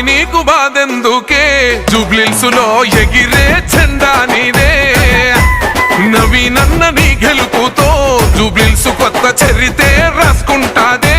నీకు బాధెందుకే జూబ్లీహిల్స్లో ఎగిరే జెండా నీదే నవీనన్న నీ గెలుపుతో జూబ్లీహిల్స్ కొత్త చరితే రాసుకుంటాదే